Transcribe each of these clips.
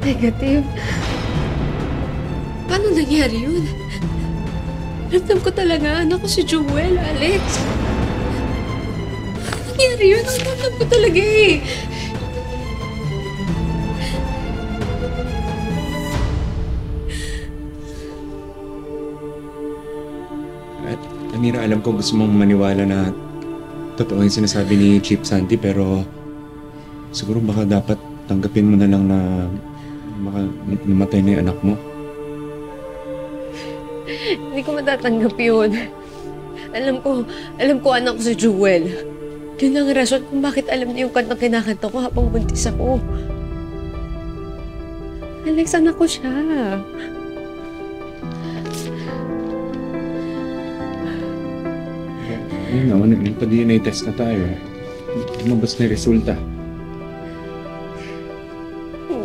Negative. Paano nangyari yun? Ramdam ko talaga, anak ko si Jewel, Alex. Paano nangyari yun? Ramdam ko talaga eh. At, Amira, alam ko gusto mong maniwala na totoo yung sinasabi ni Chief Santi, pero siguro baka dapat tanggapin mo na lang na namatay na yung anak mo. Hindi ko matatanggap yun. Alam ko anak ko si Jewel. Yun ang rason kung bakit alam niya yung kantang kinakanta ko habang buntis ako. Alex, anak ko siya. Ayun naman, nagpa-DNA test na tayo. Lumabas na yung resulta.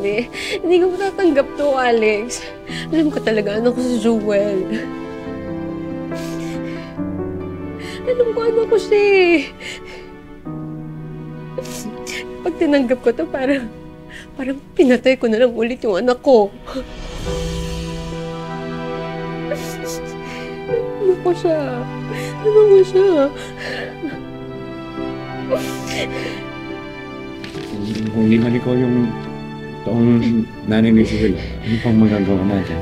Hindi ko matatanggap to, Alex. Alam ko talaga anak ko si Jewel. Alam ko anak ko siya eh. Pag tinanggap ko to, parang pinatay ko na lang ulit yung anak ko. Ano ko siya? Ano ko siya? Kung hindi man ikaw yung toong nanay ni Jewel, ano pang magagawa natin?